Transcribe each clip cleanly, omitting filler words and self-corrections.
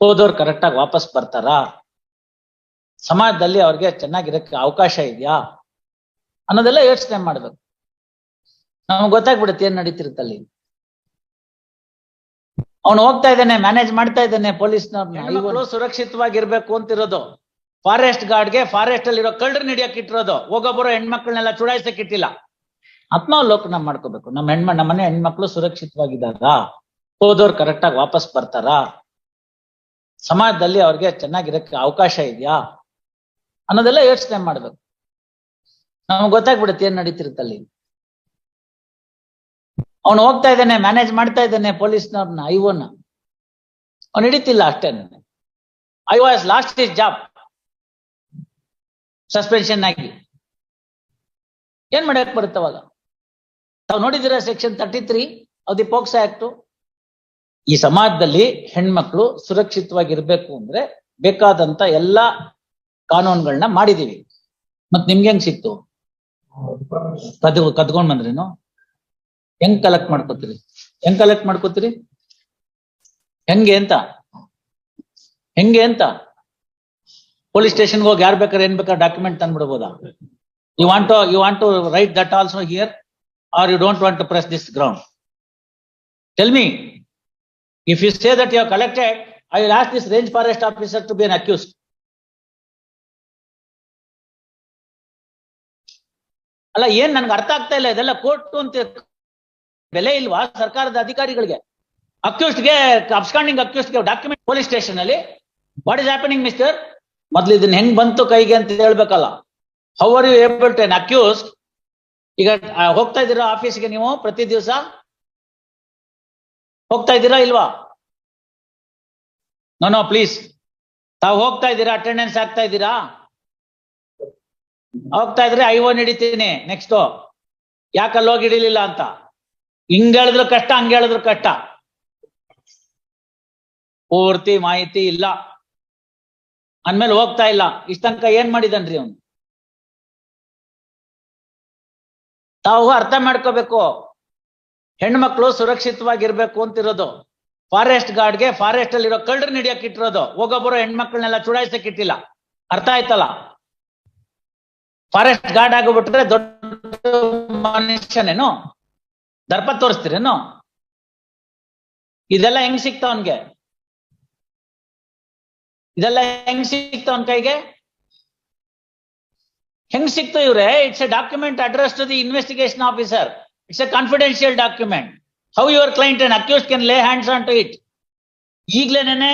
ಹೋದವ್ರು correct ಆಗಿ ವಾಪಸ್ ಬರ್ತಾರಾ, ಸಮಾಜದಲ್ಲಿ ಅವ್ರಿಗೆ ಚೆನ್ನಾಗಿರಕ್ಕೆ ಅವಕಾಶ ಇದೆಯಾ ಅನ್ನೋದೆಲ್ಲ ಯೋಚನೆ ಮಾಡ್ಬೇಕು. ನಮ್ಗೆ ಗೊತ್ತಾಗ್ಬಿಡುತ್ತೆ ಏನ್ ನಡೀತಿರುತ್ತಲ್ಲಿ. ಅವನು ಹೋಗ್ತಾ ಇದ್ದಾನೆ, ಮ್ಯಾನೇಜ್ ಮಾಡ್ತಾ ಇದ್ದಾನೆ ಪೊಲೀಸ್ನವ್ರನ್ನ, ಸುರಕ್ಷಿತವಾಗಿರ್ಬೇಕು ಅಂತಿರೋದು. ಫಾರೆಸ್ಟ್ ಗಾರ್ಡ್ಗೆ ಫಾರೆಸ್ಟ್ ಅಲ್ಲಿ ಇರೋ ಕಳ್ಳರನ್ನ ಹಿಡಿಯಕ್ ಇಟ್ಟಿರೋದು, ಹೋಗೋಬರೋ ಹೆಣ್ಮಕ್ಳನ್ನೆಲ್ಲ ಚುಡಾಯಿಸಕ್ ಇಟ್ಟಿಲ್ಲ. ಆತ್ಮಾವಲೋಕನ ಮಾಡ್ಕೋಬೇಕು. ನಮ್ಮ ಮನೆ ಹೆಣ್ಮಕ್ಳು ಸುರಕ್ಷಿತವಾಗಿದ್ದಾರಾ, ಹೋದವ್ರು ಕರೆಕ್ಟ್ ಆಗಿ ವಾಪಸ್ ಬರ್ತಾರಾ, ಸಮಾಜದಲ್ಲಿ ಅವ್ರಿಗೆ ಚೆನ್ನಾಗಿರಕ್ಕೆ ಅವಕಾಶ ಇದೆಯಾ ಅನ್ನೋದೆಲ್ಲ ಯೋಚನೆ ಮಾಡ್ಬೇಕು. ನಮ್ಗೆ ಗೊತ್ತಾಗ್ಬಿಡುತ್ತೆ ಏನ್ ನಡೀತಿರುತ್ತಲ್ಲಿ. ಅವನು ಹೋಗ್ತಾ ಇದ್ದಾನೆ, ಮ್ಯಾನೇಜ್ ಮಾಡ್ತಾ ಇದ್ದಾನೆ ಪೊಲೀಸ್ನವ್ರನ್ನ, ಐವನ್ನ ಅವ್ನು ಹಿಡಿತಿಲ್ಲ ಅಷ್ಟೇನೆ. I was lost his job, suspension ಆಗಿ ಏನ್ ಮಾಡಕ್ ಬರುತ್ತವಾಗ. ತಾವು ನೋಡಿದಿರ section 33 of the POCSO act. ಈ ಸಮಾಜದಲ್ಲಿ ಹೆಣ್ಮಕ್ಳು ಸುರಕ್ಷಿತವಾಗಿರ್ಬೇಕು ಅಂದ್ರೆ ಬೇಕಾದಂತ ಎಲ್ಲಾ ಕಾನೂನುಗಳನ್ನ ಮಾಡಿದೀವಿ. ಮತ್ ನಿಮ್ಗೆ ಹೆಂಗ್ ಸಿಕ್ತು? ಕದ್ಕೊಂಡ್ ಬಂದ್ರೇನು? ಹೆಂಗ್ ಕಲೆಕ್ಟ್ ಮಾಡ್ಕೋತೀರಿ? ಹೆಂಗೆ ಅಂತ ಪೊಲೀಸ್ ಸ್ಟೇಷನ್ಗೆ ಹೋಗಿ ಯಾರು ಬೇಕಾದ್ರೆ ಏನ್ ಬೇಕಾದ್ರೆ ಡಾಕ್ಯುಮೆಂಟ್ ತಂದ್ಬಿಡ್ಬೋದಾ? You want to write that also here, or you don't want to press this ground? Tell me. If you say that you have collected, I will ask this range forest officer to be an accused. ಅಲ್ಲ, ಏನ್ ನನ್ಗೆ ಅರ್ಥ ಆಗ್ತಾ ಇಲ್ಲ. ಇದೆಲ್ಲ court ಅಂತ ಬೆಲೆ ಇಲ್ವಾ ಸರ್ಕಾರದ ಅಧಿಕಾರಿಗಳಿಗೆ? ಅಕ್ಯೂಸ್ಡ್ಗೆ, ಅಬ್ಸ್ಕಾಂಡಿಂಗ್ ಅಕ್ಯೂಸ್ಡ್ಗೆ ಡಾಕ್ಯುಮೆಂಟ್ ಪೊಲೀಸ್ ಸ್ಟೇಷನ್ ಅಲ್ಲಿ. What is happening mister? ಮೊದ್ಲು ಇದನ್ನ ಹೆಂಗ್ ಬಂತು ಕೈಗೆ ಅಂತ ಹೇಳ್ಬೇಕಲ್ಲ. How are you able to an accused? ಈಗ ಹೋಗ್ತಾ ಇದ್ದೀರಾ ಆಫೀಸ್ಗೆ ನೀವು ಪ್ರತಿ ದಿವಸ? ಹೋಗ್ತಾ ಇದ್ದೀರಾ ಇಲ್ವಾ? No please. ತಾವು ಹೋಗ್ತಾ ಇದ್ದೀರಾ? ಅಟೆಂಡೆನ್ಸ್ ಆಗ್ತಾ ಇದ್ದೀರಾ? ಹೋಗ್ತಾ ಇದ್ರೆ ಐವನ್ ಹಿಡಿತೀನಿ. ನೆಕ್ಸ್ಟ್ ಯಾಕಲ್ಲಿ ಹೋಗಿ ಹಿಡಿಲಿಲ್ಲ ಅಂತ. ಹಿಂಗ್ ಹೇಳಿದ್ರು ಕಷ್ಟ, ಹಂಗ ಹೇಳಿದ್ರು ಕಷ್ಟ. ಪೂರ್ತಿ ಮಾಹಿತಿ ಇಲ್ಲ ಅಂದ್ಮೇಲೆ ಹೋಗ್ತಾ ಇಲ್ಲ. ಇಷ್ಟಂಕ ಏನ್ ಮಾಡಿದನ್ರಿ ಅವನು? ತಾವು ಅರ್ಥ ಮಾಡ್ಕೋಬೇಕು. ಹೆಣ್ಮಕ್ಳು ಸುರಕ್ಷಿತವಾಗಿರ್ಬೇಕು ಅಂತಿರೋದು. ಫಾರೆಸ್ಟ್ ಗಾರ್ಡ್ಗೆ ಫಾರೆಸ್ಟ್ ಅಲ್ಲಿ ಇರೋ ಕಳ್ಳರನ್ನ ಹಿಡಿಯಕ್ ಇಟ್ಟಿರೋದು, ಹೋಗೋಬರೋ ಹೆಣ್ಮಕ್ಳನ್ನೆಲ್ಲ ಚುಡಾಯಿಸಕ್ ಇಟ್ಟಿಲ್ಲ. ಅರ್ಥ ಆಯ್ತಲ್ಲ? ಫಾರೆಸ್ಟ್ ಗಾರ್ಡ್ ಆಗಿಬಿಟ್ರೆ ದೊಡ್ಡ ಮನುಷ್ಯನೇನು? ದರ್ಪ ತೋರಿಸ್ತೀರೇನು? ಇದೆಲ್ಲ ಹೆಂಗ್ ಸಿಕ್ತ ಅವನ್ಗೆ? ಇದೆಲ್ಲ ಹೆಂಗ್ ಸಿಕ್ತ ಅವನ್ ಕೈಗೆ? ಹೆಂಗ್ ಸಿಕ್ತು ಇವ್ರೆ? It's a document address to the investigation officer. It's a confidential document. How your client and accused can lay hands on to it? ಈಗ್ಲೇನೆ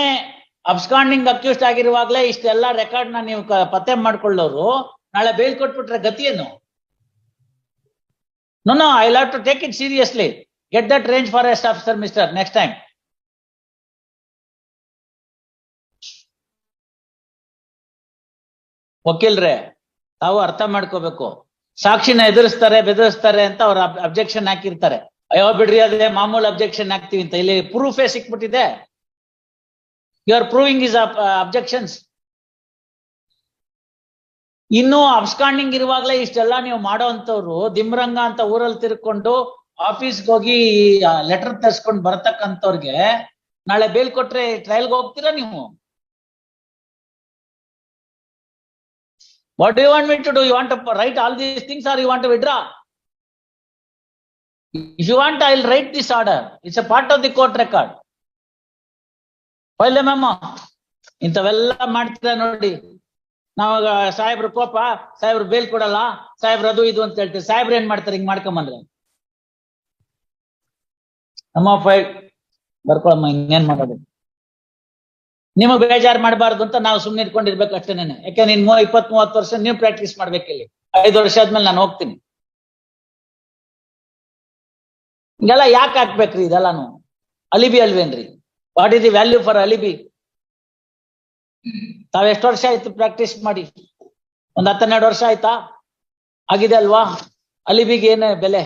ಅಬ್ಸ್ಕಾಂಡಿಂಗ್ ಅಕ್ಯೂಸ್ಡ್ ಆಗಿರುವಾಗ್ಲೇ ಇಷ್ಟೆಲ್ಲ ರೆಕಾರ್ಡ್ ನ ನೀವು ಪತ್ತೆ ಮಾಡ್ಕೊಳ್ಳೋರು ನಾಳೆ ಬೇಲ್ ಕೊಟ್ಬಿಟ್ರೆ ಗತಿ ಏನು? No, I'll have to take it seriously. Get that range forest officer, mister, next time. ವಕೀಲ್ರೆ, ತಾವು ಅರ್ಥ ಮಾಡ್ಕೋಬೇಕು. ಸಾಕ್ಷಿನ ಎದುರಿಸ್ತಾರೆ, ಬೆದರಿಸ್ತಾರೆ ಅಂತ ಅವ್ರ ಅಬ್ಜೆಕ್ಷನ್ ಹಾಕಿರ್ತಾರೆ. ಅಯ್ಯೋ ಬಿಡ್ರಿ, ಅದೇ ಮಾಮೂಲು ಅಬ್ಜೆಕ್ಷನ್ ಹಾಕ್ತಿವಿ ಅಂತ. ಇಲ್ಲಿ ಪ್ರೂಫೇ ಸಿಕ್ಬಿಟ್ಟಿದೆ. You are proving his objections. ಇನ್ನು ಅಬ್ಸ್ಕಾಂಡಿಂಗ್ ಇರುವಾಗ್ಲೇ ಇಷ್ಟೆಲ್ಲ ನೀವು ಮಾಡೋ ಅಂತವ್ರು ದಿಮ್ರಂಗ ಅಂತ ಊರಲ್ಲಿ ತಿರ್ಕೊಂಡು ಆಫೀಸ್ಗೆ ಹೋಗಿ ಲೆಟರ್ ತರ್ಸ್ಕೊಂಡು ಬರ್ತಕ್ಕಂಥವ್ರಿಗೆ ನಾಳೆ ಬೇಲ್ ಕೊಟ್ರೆ ಟ್ರಯಲ್ಗೆ ಹೋಗ್ತೀರಾ ನೀವು? What do you want me to do? You want to write all these things or you want to withdraw? If you want, I will write this order. It's a part of the court record. File memo. ಇಂಥವೆಲ್ಲ ಮಾಡ್ತೀರ ನೋಡಿ. ನಾವಾಗ ಸಾಹೇಬ್ರು ಕೋಪ, ಸಾಹೇಬ್ರು bale ಕೊಡಲ್ಲ, ಸಾಹೇಬ್ರು ಅದು ಇದು ಅಂತ ಹೇಳ್ತೀವಿ. ಸಾಹೇಬ್ರು ಏನ್ ಮಾಡ್ತಾರೆ ಹಿಂಗ್ ಮಾಡ್ಕೊಂಬಂದ್ರೆ? ನಮ್ಮ ಫೈಲ್ ಬರ್ಕೊಳಮ್ಮ, ಇನ್ನೇನ್ ಮಾಡೋದು? ನಿಮಗ್ ಬೇಜಾರು ಮಾಡಬಾರ್ದು ಅಂತ ನಾವು ಸುಮ್ನೆ ಇಟ್ಕೊಂಡಿರ್ಬೇಕು ಅಷ್ಟೇನೆ. ಯಾಕೆ ನೀನ್ 20-30 ವರ್ಷ ನೀವು ಪ್ರಾಕ್ಟೀಸ್ ಮಾಡ್ಬೇಕಿಲ್ಲಿ. 5 ವರ್ಷ ಆದ್ಮೇಲೆ ನಾನು ಹೋಗ್ತೀನಿ. ಹಿಂಗೆಲ್ಲ ಯಾಕೆ ಹಾಕ್ಬೇಕ್ರಿ ಇದೆಲ್ಲಾನು? ಅಲಿಬಿ ಅಲ್ವೇನ್ರಿ? What is the value for alibi? ತಾವ್ ಎಷ್ಟು ವರ್ಷ ಆಯ್ತು ಪ್ರಾಕ್ಟೀಸ್ ಮಾಡಿ? ಒಂದ್ 10-12 ವರ್ಷ ಆಯ್ತಾ? ಆಗಿದೆ ಅಲ್ವಾ? ಅಲಿಬಿಗೆ ಏನೇ ಬೆಲೆ?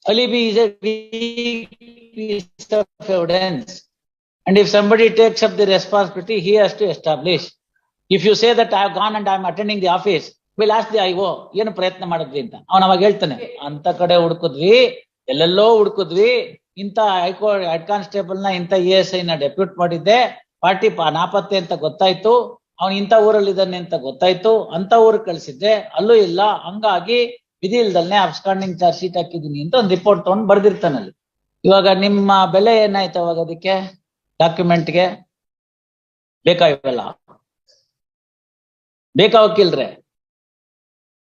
Alibi is a piece of evidence. And if somebody takes up the responsibility, he has to establish. If you say that I have gone and I am attending the office, we'll ask the IO, ಏನು ಪ್ರಯತ್ನ ಮಾಡಿದ್ವಿ ಅಂತ. ಅವನು ಅವಾಗ ಹೇಳ್ತಾನೆ, ಅಂತ ಕಡೆ ಹುಡುಕಿದ್ವಿ, ಎಲ್ಲೆಲ್ಲೋ ಹುಡುಕಿದ್ವಿ, ಇಂಥ ಹೈಕೋರ್ಟ್ ಹೆಡ್ ಕಾನ್ಸ್ಟೇಬಲ್ ನ ಇಂಥ ESI ನ ಡೆಪ್ಯೂಟ್ ಮಾಡಿದ್ದೆ, ಪಾರ್ಟಿ ನಾಪತ್ತೆ ಅಂತ ಗೊತ್ತಾಯ್ತು, ಅವ್ನು ಇಂಥ ಊರಲ್ಲಿ ಇದ್ದಾನೆ ಅಂತ ಗೊತ್ತಾಯ್ತು, ಅಂತ ಊರಿಗೆ ಕಳ್ಸಿದ್ದೆ, ಅಲ್ಲೂ ಇಲ್ಲ, ಹಂಗಾಗಿ ವಿಧಿ ಇಲ್ದಲ್ನೆ ಅಬ್ಸ್ಕಾಂಡಿಂಗ್ ಚಾರ್ಜ್ ಶೀಟ್ ಹಾಕಿದೀನಿ ಅಂತ ಒಂದು ರಿಪೋರ್ಟ್ ತಗೊಂಡು ಬರ್ದಿರ್ತಾನಲ್ಲಿ. ಇವಾಗ ನಿಮ್ಮ ಬೆಲೆ ಏನಾಯ್ತು ಅವಾಗ ಅದಕ್ಕೆ ಡಾಕ್ಯುಮೆಂಟ್ಗೆ? ಬೇಕಾ ಇವೆಲ್ಲ? ಬೇಕಾ ವಕೀಲ್ರೆ?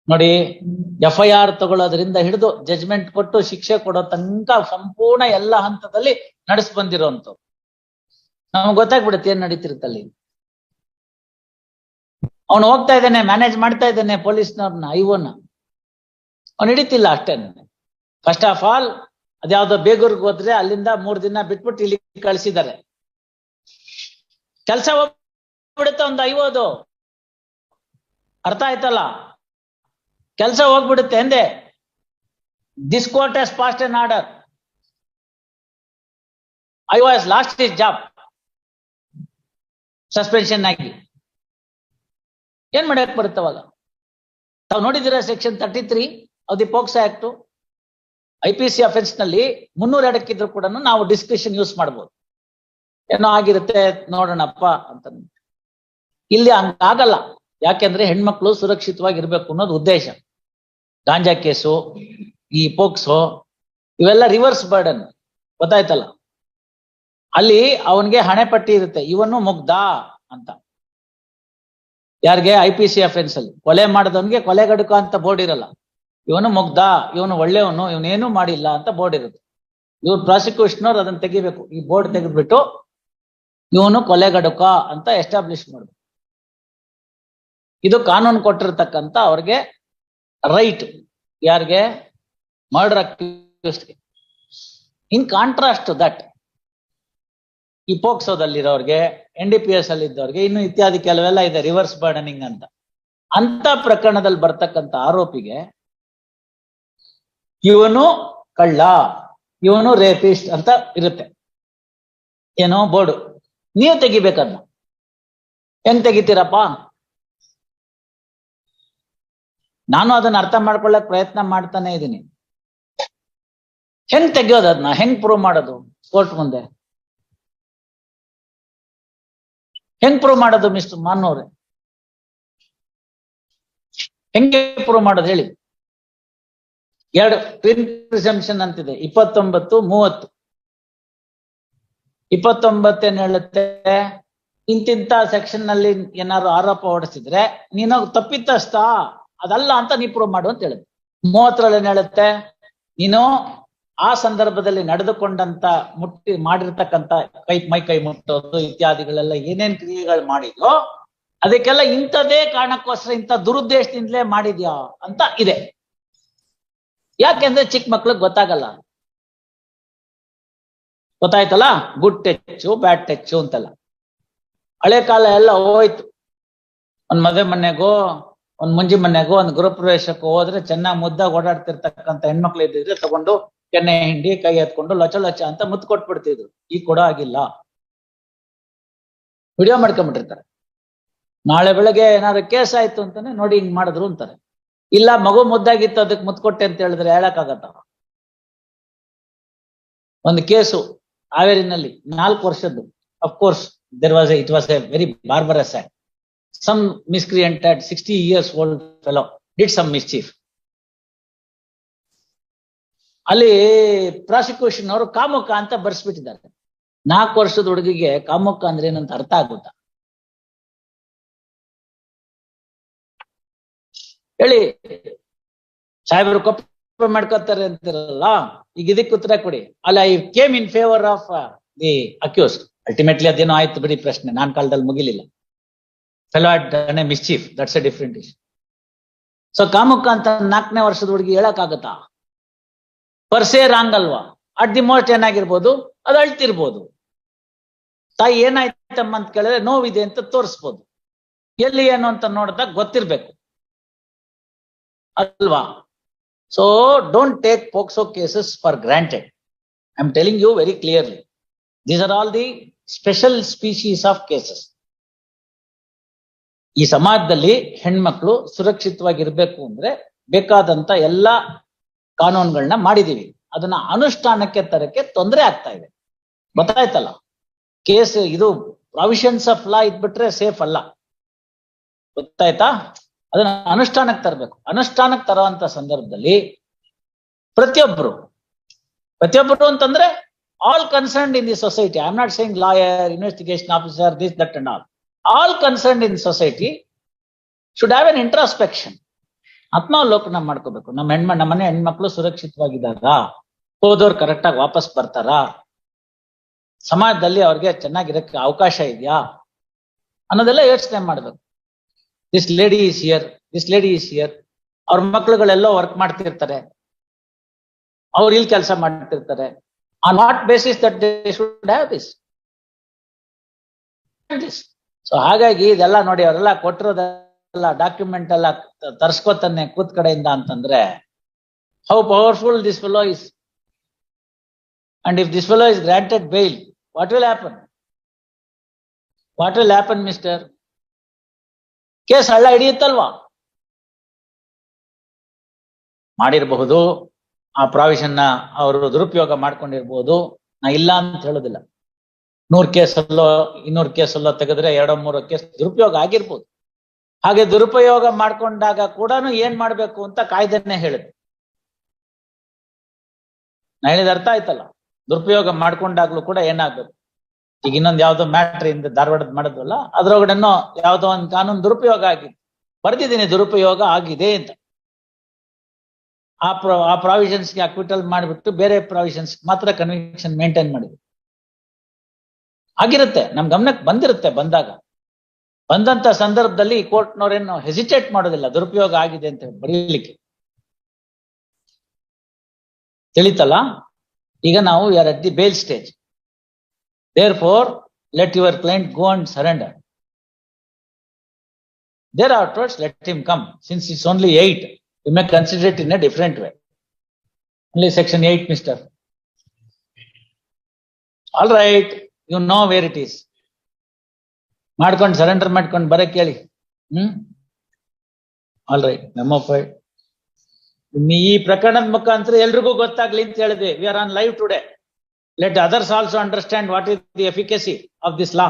ನೋಡಿ, FIR ತಗೊಳ್ಳೋದ್ರಿಂದ ಹಿಡಿದು ಜಜ್ಮೆಂಟ್ ಕೊಟ್ಟು ಶಿಕ್ಷೆ ಕೊಡೋ ತನಕ ಸಂಪೂರ್ಣ ಎಲ್ಲ ಹಂತದಲ್ಲಿ ನಡೆಸ್ ಬಂದಿರೋಂಥವ್ರು. ನಮ್ಗೆ ಗೊತ್ತಾಗ್ಬಿಡುತ್ತೆ ಏನ್ ನಡೀತಿರುತ್ತಲ್ಲಿ. ಅವನು ಹೋಗ್ತಾ ಇದ್ದಾನೆ, ಮ್ಯಾನೇಜ್ ಮಾಡ್ತಾ ಇದ್ದಾನೆ ಪೊಲೀಸ್ನವ್ರನ್ನ, ಐವನ್ನ ಅವ್ನು ಹಿಡಿತಿಲ್ಲ ಅಷ್ಟೇನೆ. ಫಸ್ಟ್ ಆಫ್ ಆಲ್ ಅದ್ಯಾವ್ದೋ ಬೇಗೂರ್ಗೆ ಹೋದ್ರೆ ಅಲ್ಲಿಂದ 3 ದಿನ ಬಿಟ್ಬಿಟ್ಟು ಇಲ್ಲಿ ಕಳ್ಸಿದ್ದಾರೆ. ಕೆಲಸ ಹೋಗ್ಬಿಡುತ್ತೆ ಒಂದು 50. ಅರ್ಥ ಆಯ್ತಲ್ಲ? ಕೆಲಸ ಹೋಗ್ಬಿಡುತ್ತೆ ಅಂದೆ. This court has passed an order. I was last his job, suspension ಆಗಿ. ಏನ್ ಮಾಡಕ್ ಬರುತ್ತೆ ಅವಾಗ? ತಾವು ನೋಡಿದಿರ Section 33 of the POCSO act. IPC offence ನಲ್ಲಿ 300 ಅಡಕ್ಕಿದ್ರು ಕೂಡ ನಾವು ಡಿಸ್ಕ್ರಿಷನ್ ಯೂಸ್ ಮಾಡ್ಬೋದು. ಏನೋ ಆಗಿರುತ್ತೆ ನೋಡೋಣಪ್ಪ ಅಂತ. ಇಲ್ಲಿ ಹಂಗಾಗಲ್ಲ. ಯಾಕೆಂದ್ರೆ ಹೆಣ್ಮಕ್ಳು ಸುರಕ್ಷಿತವಾಗಿರ್ಬೇಕು ಅನ್ನೋದು ಉದ್ದೇಶ. ಗಾಂಜಾ ಕೇಸು, ಈ ಪೋಕ್ಸೋ, ಇವೆಲ್ಲ ರಿವರ್ಸ್ ಬರ್ಡನ್, ಗೊತ್ತಾಯ್ತಲ್ಲ? ಅಲ್ಲಿ ಅವನ್ಗೆ ಹಣೆ ಪಟ್ಟಿ ಇರುತ್ತೆ, ಇವನು ಮುಗ್ಧ ಅಂತ. ಯಾರಿಗೆ? IPC ಅಫೆನ್ಸ್ ಅಲ್ಲಿ ಕೊಲೆ ಮಾಡಿದವನ್ಗೆ ಕೊಲೆಗಡುಕ ಅಂತ ಬೋರ್ಡ್ ಇರಲ್ಲ. ಇವನು ಮುಗ್ಧ, ಇವನು ಒಳ್ಳೆಯವನು, ಇವನೇನು ಮಾಡಿಲ್ಲ ಅಂತ ಬೋರ್ಡ್ ಇರುತ್ತೆ. ಇವ್ರು ಪ್ರಾಸಿಕ್ಯೂಷನ್ ಅವ್ರು ಅದನ್ನ ತೆಗಿಬೇಕು, ಈ ಬೋರ್ಡ್ ತೆಗೆದ್ಬಿಟ್ಟು ಇವನು ಕೊಲೆಗಡುಕ ಅಂತ ಎಸ್ಟಾಬ್ಲಿಷ್ ಮಾಡ್ಬೇಕು. ಇದು ಕಾನೂನು ಕೊಟ್ಟಿರ್ತಕ್ಕಂಥ ಅವ್ರಿಗೆ ರೈಟ್. ಯಾರಿಗೆ? ಮರ್ಡರ್ ಅಕ್ಯೂಸ್ಡ್ಗೆ. ಇನ್ ಕಾಂಟ್ರಾಸ್ಟ್ ಟು ದಟ್, ಈ ಪೋಕ್ಸೋದಲ್ಲಿರೋರ್ಗೆ, NDPS ಅಲ್ಲಿ ಇದ್ದವ್ರಿಗೆ, ಇನ್ನು ಇತ್ಯಾದಿ ಕೆಲವೆಲ್ಲ ಇದೆ ರಿವರ್ಸ್ ಬರ್ಡನಿಂಗ್ ಅಂತ. ಅಂತ ಪ್ರಕರಣದಲ್ಲಿ ಬರ್ತಕ್ಕಂಥ ಆರೋಪಿಗೆ ಇವನು ಕಳ್ಳ, ಇವನು ರೇಪಿಸ್ಟ್ ಅಂತ ಇರುತ್ತೆ. ಏನೋ ಬೋರ್ಡು. ನೀವು ತೆಗಿಬೇಕನ್ನ. ಹೆಂಗ್ ತೆಗಿತೀರಪ್ಪ? ನಾನು ಅದನ್ನ ಅರ್ಥ ಮಾಡ್ಕೊಳ್ಳಕ್ ಪ್ರಯತ್ನ ಮಾಡ್ತಾನೆ ಇದ್ದೀನಿ. ಹೆಂಗ್ ತೆಗಿಯೋದು ಅದನ್ನ? ಹೆಂಗ್ ಪ್ರೂವ್ ಮಾಡೋದು ಕೋರ್ಟ್ ಮುಂದೆ? ಹೆಂಗ್ ಪ್ರೂವ್ ಮಾಡೋದು ಮಿಸ್ಟರ್ ಮಾನ್ನೋರೆ? ಹೆಂಗೆ ಪ್ರೂವ್ ಮಾಡೋದು ಹೇಳಿ? 2 ಪ್ರಿಸಂಪ್ಷನ್ ಅಂತಿದೆ, 29, 30. 29 ಏನ್ ಹೇಳುತ್ತೆ? ಇಂತಿಂತ ಸೆಕ್ಷನ್ ನಲ್ಲಿ ಏನಾದ್ರು ಆರೋಪ ಹೊಡಿಸಿದ್ರೆ ನೀನು ತಪ್ಪಿತಸ್ಥ ಅದಲ್ಲ ಅಂತ ನೀ ಪ್ರೂವ್ ಮಾಡು ಅಂತ ಹೇಳುತ್ತೆ. 30ರಲ್ಲಿ ಏನ್ ಹೇಳುತ್ತೆ? ನೀನು ಆ ಸಂದರ್ಭದಲ್ಲಿ ನಡೆದುಕೊಂಡಂತ ಮಾಡಿರ್ತಕ್ಕಂಥ ಮೈ ಕೈ ಮುಟ್ಟೋದು ಇತ್ಯಾದಿಗಳೆಲ್ಲ ಏನೇನ್ ಕ್ರಿಯೆಗಳು ಮಾಡಿದ್ಯೋ ಅದಕ್ಕೆಲ್ಲ ಇಂಥದೇ ಕಾರಣಕ್ಕೋಸ್ಕರ ಇಂಥ ದುರುದ್ದೇಶದಿಂದಲೇ ಮಾಡಿದ್ಯಾ ಅಂತ ಇದೆ. ಯಾಕೆಂದ್ರೆ ಚಿಕ್ಕ ಮಕ್ಳಿಗೆ ಗೊತ್ತಾಗಲ್ಲ. ಗೊತ್ತಾಯ್ತಲ್ಲ? ಗುಡ್ ಟಚ್ಚು, ಬ್ಯಾಡ್ ಟಚ್ಚು ಅಂತೆಲ್ಲ. ಹಳೆ ಕಾಲ ಎಲ್ಲ ಹೋಯ್ತು. ಒಂದ್ ಮದುವೆ ಮನೆಗೋ, ಒಂದ್ ಮುಂಜಿ ಮನೆಗೋ, ಒಂದ್ ಗೃಹ ಪ್ರವೇಶಕ್ಕೂ ಹೋದ್ರೆ ಚೆನ್ನಾಗಿ ಮುದ್ದಾಗಿ ಓಡಾಡ್ತಿರ್ತಕ್ಕಂಥ ಹೆಣ್ಮಕ್ಳು ಇದ್ದಿದ್ರೆ ತಗೊಂಡು ಕೆನ್ನೆ ಹಿಂಡಿ ಕೈ ಎತ್ಕೊಂಡು ಲೊಚ ಲೊಚ ಅಂತ ಮುತ್ತು ಕೊಟ್ಬಿಡ್ತಿದ್ರು. ಈಗ ಕೊಡೋ ಆಗಿಲ್ಲ, ವಿಡಿಯೋ ಮಾಡ್ಕೊಂಡ್ಬಿಟ್ಟಿರ್ತಾರೆ. ನಾಳೆ ಬೆಳಗ್ಗೆ ಏನಾದ್ರು ಕೇಸ್ ಆಯ್ತು ಅಂತಾನೆ ನೋಡಿ ಹಿಂಗ್ ಮಾಡಿದ್ರು ಅಂತಾರೆ. ಇಲ್ಲ ಮಗು ಮುದ್ದಾಗಿತ್ತು ಅದಕ್ಕೆ ಮುತ್ತು ಕೊಟ್ಟೆ ಅಂತ ಹೇಳಿದ್ರೆ ಹೇಳಕ್ಕಾಗತ್ತ? ಒಂದು ಕೇಸು ಹಾವೇರಿನಲ್ಲಿ 4 ವರ್ಷದ್ದು. Of course it was a very barbarous act. Some miscreant at 60 years old fellow did some mischief. ಅಲ್ಲಿ ಪ್ರಾಸಿಕ್ಯೂಷನ್ ಅವರು ಕಾಮುಕ ಅಂತ ಬರ್ಸ್ಬಿಟ್ಟಿದ್ದಾರೆ. 4 ವರ್ಷದ ಹುಡುಗಿಗೆ ಕಾಮುಕ ಅಂದ್ರೆ ಏನಂತ ಅರ್ಥ ಆಗುತ್ತಾ ಹೇಳಿ? ಸಾಹೇಬರು ಕೊಪ್ಪ ಮಾಡ್ಕೋತಾರೆ ಅಂತಿರಲ್ಲ, ಈಗ ಇದಕ್ಕೆ ಉತ್ತರ ಕೊಡಿ. ಅಲ್ಲ, I came in favour of the accused. Ultimately ಅದೇನೋ ಆಯ್ತು ಬಿಡಿ, ಪ್ರಶ್ನೆ ನಾನ್ ಕಾಲದಲ್ಲಿ ಮುಗಿಲಿಲ್ಲ. Fellow had done a mischief, that's a different issue. So ಕಾಮುಕ ಅಂತ 4ನೇ ವರ್ಷದ ಹುಡುಗಿ ಹೇಳಕ್ಕಾಗತ್ತಾ? ಪರ್ಸೇ ರಾಂಗ್ ಅಲ್ವಾ? ಅಟ್ ದಿ ಮೋಸ್ಟ್ ಏನಾಗಿರ್ಬೋದು, ಅದು ಅಳ್ತಿರ್ಬೋದು. ತಾಯಿ ಏನಾಯ್ತಮ್ಮ ಅಂತ ಕೇಳಿದ್ರೆ ನೋವಿದೆ ಅಂತ ತೋರಿಸ್ಬೋದು. ಎಲ್ಲಿ ಏನು ಅಂತ ನೋಡಿದಾಗ ಗೊತ್ತಿರ್ಬೇಕು ಅಲ್ವಾ? So don't take POCSO cases for granted. I am telling you very clearly, these are all the special species of cases. ಈ ಸಮಾಜದಲ್ಲಿ ಹೆಣ್ಮಕ್ಳು ಸುರಕ್ಷಿತವಾಗಿರ್ಬೇಕು ಅಂದ್ರೆ ಬೇಕಾದಂತ ಎಲ್ಲಾ ಕಾನೂನುಗಳನ್ನ ಮಾಡಿದೀವಿ. ಅದನ್ನ ಅನುಷ್ಠಾನಕ್ಕೆ ತರಕ್ಕೆ ತೊಂದರೆ ಆಗ್ತಾ ಇದೆ. ಗೊತ್ತಾಯ್ತಲ್ಲ, ಕೇಸ್ ಇದು ಪ್ರಾವಿಷನ್ಸ್ ಆಫ್ ಲಾ ಇದ್ಬಿಟ್ರೆ ಸೇಫ್ ಅಲ್ಲ. ಗೊತ್ತಾಯ್ತಾ? ಅದನ್ನ ಅನುಷ್ಠಾನಕ್ಕೆ ತರಬೇಕು. ಅನುಷ್ಠಾನಕ್ಕೆ ತರುವಂತ ಸಂದರ್ಭದಲ್ಲಿ ಪ್ರತಿಯೊಬ್ರು ಅಂತಂದ್ರೆ all concerned in the society. I am not saying lawyer, investigation officer, this, that and all concerned in society should have an introspection. ಆತ್ಮಾವಲೋಕನ ಮಾಡ್ಕೋಬೇಕು. ನಮ್ಮ ಮನೆ ಹೆಣ್ಮಕ್ಳು ಸುರಕ್ಷಿತವಾಗಿದ್ದಾರಾ, ಹೋದವ್ರು ಕರೆಕ್ಟ್ ಆಗಿ ವಾಪಸ್ ಬರ್ತಾರಾ, ಸಮಾಜದಲ್ಲಿ ಅವ್ರಿಗೆ ಚೆನ್ನಾಗಿರಕ್ಕೆ ಅವಕಾಶ ಇದೆಯಾ ಅನ್ನೋದೆಲ್ಲ ಯೋಚನೆ ಮಾಡ್ಬೇಕು. ದಿಸ್ ಲೇಡಿ ಈಸ್ ಹಿಯರ್, ಅವ್ರ ಮಕ್ಳುಗಳೆಲ್ಲೋ ವರ್ಕ್ ಮಾಡ್ತಿರ್ತಾರೆ, ಅವ್ರು ಇಲ್ಲಿ ಕೆಲಸ ಮಾಡ್ತಿರ್ತಾರೆ. On what basis that they should have this? So ಹಾಗಾಗಿ ಇದೆಲ್ಲ ನೋಡಿ, ಅವರೆಲ್ಲ ಕೊಟ್ಟಿರೋದೆಲ್ಲ ಡಾಕ್ಯುಮೆಂಟ್ ಎಲ್ಲ ತರ್ಸ್ಕೊತಾನೆ ಕೂತ್ ಕಡೆಯಿಂದ ಅಂತಂದ್ರೆ how powerful this fellow is. And if this fellow is granted bail, what will happen? What will happen, mister? Case ಹಳ್ಳ ಹಿಡಿಯುತ್ತಲ್ವಾ? ಮಾಡಿರಬಹುದು, ಆ ಪ್ರಾವಿಷನ್ ನ ಅವರು ದುರುಪಯೋಗ ಮಾಡ್ಕೊಂಡಿರ್ಬೋದು. ನಾ ಇಲ್ಲ ಅಂತ ಹೇಳೋದಿಲ್ಲ. 100 ಕೇಸಲ್ಲೋ 200 ಕೇಸಲ್ಲೋ ತೆಗೆದ್ರೆ 2-3 ಕೇಸ್ ದುರುಪಯೋಗ ಆಗಿರ್ಬೋದು. ಹಾಗೆ ದುರುಪಯೋಗ ಮಾಡ್ಕೊಂಡಾಗ ಕೂಡ ಏನ್ ಮಾಡ್ಬೇಕು ಅಂತ ಕಾಯ್ದೆನೇ ಹೇಳಿದೆ. ನಾ ಹೇಳಿದ ಅರ್ಥ ಆಯ್ತಲ್ಲ? ದುರುಪಯೋಗ ಮಾಡ್ಕೊಂಡಾಗ್ಲೂ ಕೂಡ ಏನಾಗ್ಬೇಕು. ಈಗ ಇನ್ನೊಂದು ಯಾವ್ದೋ ಮ್ಯಾಟ್ರ್ ಇಂದ ಧಾರವಾಡದ ಮಾಡಿದ್ವಲ್ಲ, ಅದ್ರೊಳಗಡೆನೋ ಯಾವ್ದೋ ಒಂದು ಕಾನೂನು ದುರುಪಯೋಗ ಆಗಿದೆ, ಬರ್ದಿದ್ದೀನಿ ದುರುಪಯೋಗ ಆಗಿದೆ ಅಂತ. ಆ ಪ್ರಾವಿಷನ್ಸ್ಗೆ ಅಕ್ವಿಟಲ್ ಮಾಡಿಬಿಟ್ಟು ಬೇರೆ ಪ್ರಾವಿಷನ್ಸ್ ಮಾತ್ರ ಕನ್ವಿಕ್ಷನ್ ಮೇಂಟೈನ್ ಮಾಡಿದ್ರು. ಆಗಿರುತ್ತೆ, ನಮ್ ಗಮನಕ್ಕೆ ಬಂದಿರುತ್ತೆ. ಬಂದಂತ ಸಂದರ್ಭದಲ್ಲಿ ಕೋರ್ಟ್ನವ್ರೇನು ಹೆಸಿಟೇಟ್ ಮಾಡೋದಿಲ್ಲ ದುರುಪಯೋಗ ಆಗಿದೆ ಅಂತ ಬರೀಲಿಕ್ಕೆ. ತಿಳಿತಲ್ಲ? ಈಗ ನಾವು are at the bail stage. Therefore, let your client go and surrender. Thereafterwards, let him come. Since it's only 8, you may consider it in a different way. Only section 8, mister. All right, you know where it is. ಮಾಡ್ಕೊಂಡು surrender ಮಾಡ್ಕೊಂಡು ಬರಕ್ ಹೇಳಿ. All right, memo file. ಈ ಪ್ರಕರಣದ ಮುಖಾಂತರ ಎಲ್ರಿಗೂ ಗೊತ್ತಾಗ್ಲಿ ಅಂತ ಹೇಳಿದ್ವಿ. We are on live today. Let others also understand what is the efficacy of this law.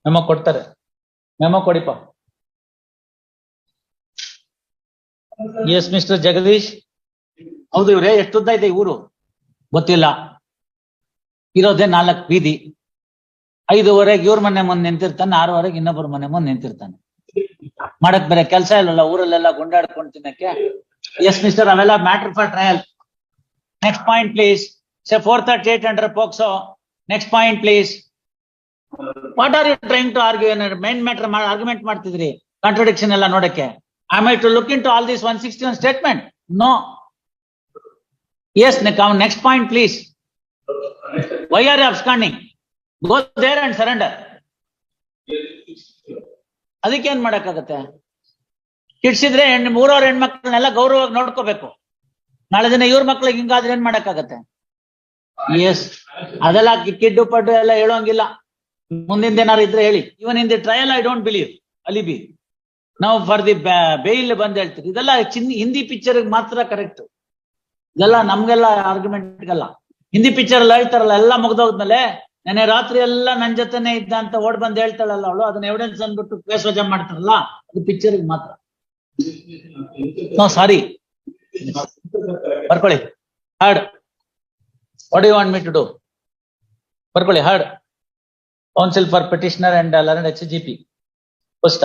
Memo ಕೊಡ್ತಾರೆ. ಮೆಮೊ ಕೊಡಿಪ. Yes mister Jagadish. ಹೌದು ಇವ್ರೆ, ಎಷ್ಟುದ್ದ ಇದೆ ಊರು ಗೊತ್ತಿಲ್ಲ. ಇರೋದೇ 4 ಬೀದಿ. 5:15 ಇವ್ರ ಮನೆ ಮುಂದೆ ನಿಂತಿರ್ತಾನೆ, 6:15 ಇನ್ನೊಬ್ಬರ ಮನೆ ಮುಂದೆ ನಿಂತಿರ್ತಾನೆ. ಮಾಡಕ್ ಬೇರೆ ಕೆಲಸ ಇಲ್ಲಲ್ಲ ಊರಲ್ಲೆಲ್ಲ ಗುಂಡಾಡ್ಕೊಂಡು ತಿನ್ನಕ್ಕೆ. ಎಸ್ ಮಿಸ್ಟರ್, ಅವೆಲ್ಲ matter for trial. Next point please. Say 438 under POCSO. Next point please. What are you trying to argue? Main matter argument ಮಾಡ್ತಿದ್ರಿ, ಕಾಂಟ್ರಡಿಕ್ಷನ್ ಎಲ್ಲ ನೋಡಕ್ಕೆ. I may to look into all this 161 statement? No. Yes, next point please. Why are you absconding? Go there and surrender. ಅದಕ್ಕೇನ್ ಮಾಡಕ್ಕಾಗತ್ತೆ? ಕಿಡ್ಸಿದ್ರೆ ಊರವ್ರ ಹೆಣ್ಮಕ್ಳನ್ನೆಲ್ಲ ಗೌರವವಾಗಿ ನೋಡ್ಕೋಬೇಕು. ನಾಳೆ ದಿನ ಇವ್ರ ಮಕ್ಳಿಗೆ ಹಿಂಗಾದ್ರೆ ಏನ್ ಮಾಡಕ್ಕಾಗತ್ತೆ? ಎಸ್, ಅದೆಲ್ಲ ಕಿಡ್ಡು ಪಡ್ಡು ಎಲ್ಲ ಹೇಳೋಂಗಿಲ್ಲ. ಮುಂದಿನ ಏನಾರು ಇದ್ರೆ ಹೇಳಿ. Even in the trial I don't believe alibi. ನಾವು ಫಾರ್ ದಿ ಬೇಲ್ ಬಂದ್ ಹೇಳ್ತೀವಿ. ಇದೆಲ್ಲ ಹಿಂದಿ ಪಿಕ್ಚರ್ ಮಾತ್ರ ಕರೆಕ್ಟ್. ಇದೆಲ್ಲ ನಮ್ಗೆಲ್ಲ ಆರ್ಗ್ಯುಮೆಂಟ್ಗಲ್ಲ. ಹಿಂದಿ ಪಿಕ್ಚರ್ ಎಲ್ಲ ಹೇಳ್ತಾರಲ್ಲ, ಎಲ್ಲ ಮುಗ್ದೋದ್ಮೇಲೆ ನೆನ್ನೆ ರಾತ್ರಿ ಎಲ್ಲ ನನ್ ಜೊತೆನೆ ಇದ್ದ ಅಂತ ಓಡ್ ಬಂದ್ ಹೇಳ್ತಾಳಲ್ಲ ಅವಳು, ಅದನ್ನ ಎವಿಡೆನ್ಸ್ ಅಂದ್ಬಿಟ್ಟು ಕೇಸ್ ವಜಾ ಮಾಡ್ತಾರಲ್ಲ, ಅದು ಪಿಕ್ಚರ್ ಮಾತ್ರ. ನೋ ಸಾರಿ, ಬರ್ಕೊಳ್ಳಿ. Heard. What you want me to do? ಬರ್ಕೊಳ್ಳಿ. Heard. Counsel for petitioner and learned HGP. First,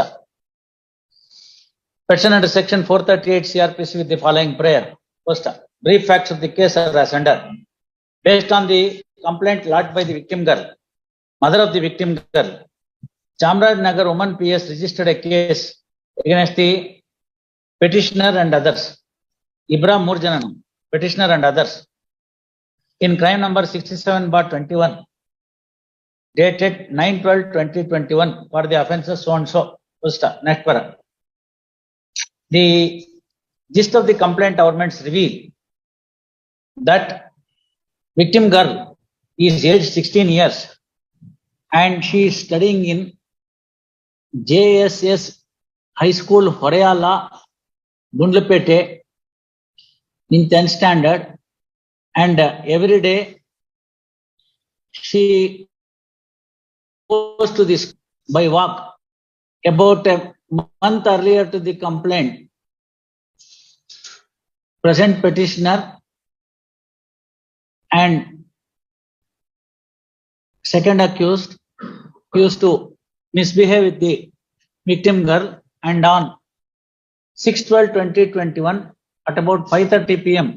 petition under section 438 CRPC with the following prayer. First, brief facts of the case are as under. Based on the complaint lodged by the victim girl, mother of the victim girl, Chamarajanagar woman PS registered a case against the petitioner and others, Ibrahim Murjananu, petitioner and others, in crime number 67/21, dated 9/12/2021 for the offences so and so. Next para. The gist of the complaint governments reveal that victim girl is aged 16 years and she is studying in JSS High School, Horayala, Gundlapete, in 10th standard, and every day she goes to this by walk. About a month earlier to the complaint, present petitioner and second accused used to misbehave with the victim girl, and on 6/12/2021 at about 5:30 p.m.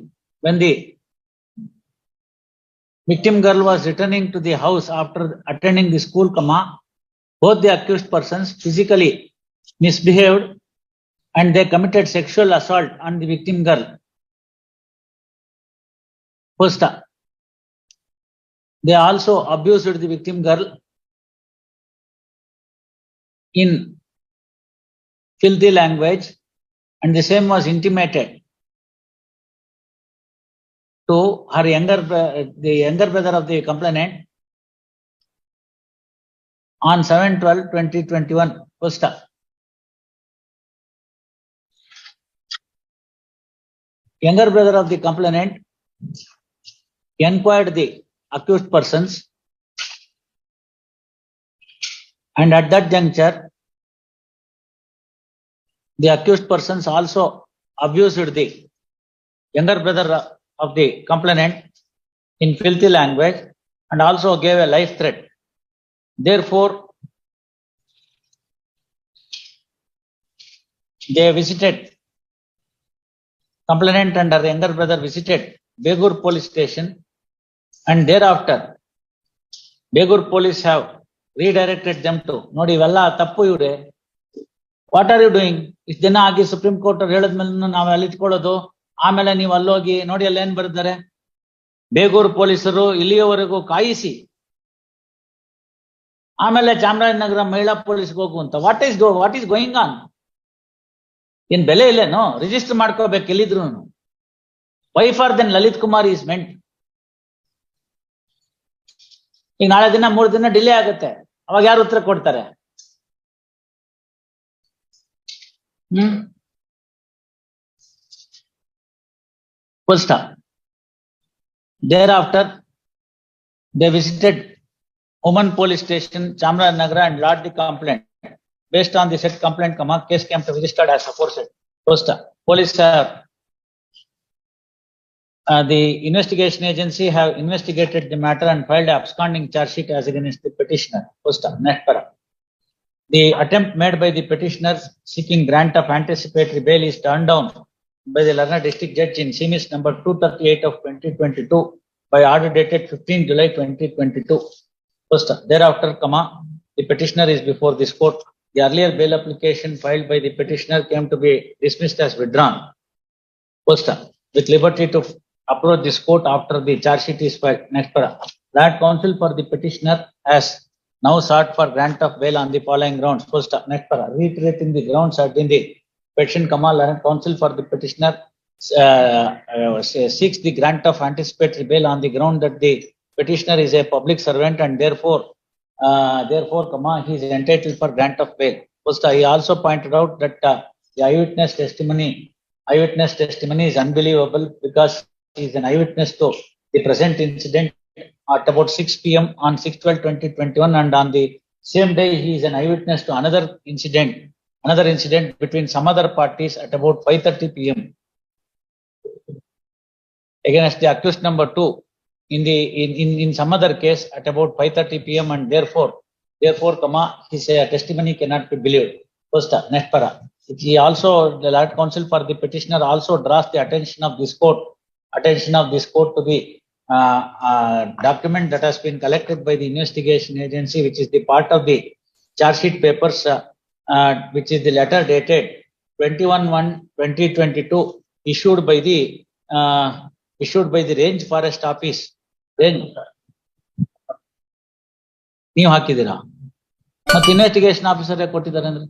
when the victim girl was returning to the house after attending the school, both the accused persons physically misbehaved and they committed sexual assault on the victim girl. First, they also abused the victim girl in filthy language, and the same was intimated to her the younger brother of the complainant on 7/12/2021. First, younger brother of the complainant inquired the accused persons, and at that juncture, the accused persons also abused the younger brother of the complainant in filthy language and also gave a life threat. Therefore, they visited, complainant and her younger brother visited Begur police station, and thereafter Begur police have redirected them to Nodi Vella Tappu Yude. What are you doing? Is Jana Agi Supreme Court or Heladman Navalitkodo, Amela Nivalogi, Nodi Alen Berdare, Begur Polisaro, Iliovarego Kaisi, Amela Chamranagra Mela Police Gogunta. What is going on? In Bele, no, register Marko Bekelidrun. Why far than Lalit Kumar is meant? ಈಗ ನಾಳೆ ದಿನ 3 ದಿನ delay ಆಗುತ್ತೆ, ಅವಾಗ ಯಾರು ಉತ್ತರ ಕೊಡ್ತಾರೆ? Full stop. Thereafter, they visited Women Police Station, Chamarajanagar, and lodged the complaint. Based on the said complaint, case came to registered as aforesaid. Full stop. Police the investigation agency have investigated the matter and filed an absconding charge sheet as against the petitioner. First, next para. The attempt made by the petitioners seeking grant of anticipatory bail is turned down by the Larna District Judge in CMIS number 238 of 2022 by order dated 15 July 2022. First, thereafter, the petitioner is before this court. The earlier bail application filed by the petitioner came to be dismissed as withdrawn. First, with liberty to approach this court after the charge sheet is filed. Next para. That counsel for the petitioner has now sought for grant of bail on the following grounds. First, next para. Reiterating the grounds set in the petition, counsel for the petitioner seeks the grant of anticipatory bail on the ground that the petitioner is a public servant and therefore, he is entitled for grant of bail. First, he also pointed out that the eyewitness testimony is unbelievable because he is an eyewitness to the present incident at about 6 p.m. on 6/12/2021, and on the same day he is an eyewitness to another incident between some other parties at about 5:30 p.m. against the accused number 2 in some other case at about 5:30 p.m. and therefore, his testimony cannot be believed. First, next para. He also, the Lord Counsel for the petitioner also draws the attention of this court to the document that has been collected by the investigation agency, which is the part of the charge sheet papers, which is the letter dated 21/1/2022 issued by the Range Forest Office. ನೀವು ಹಾಕಿದ್ದೀರಾ ಮತ್ತೆ investigation officer ಕೊಟ್ಟಿದ್ದಾರೆ ಅಂದ್ರೆ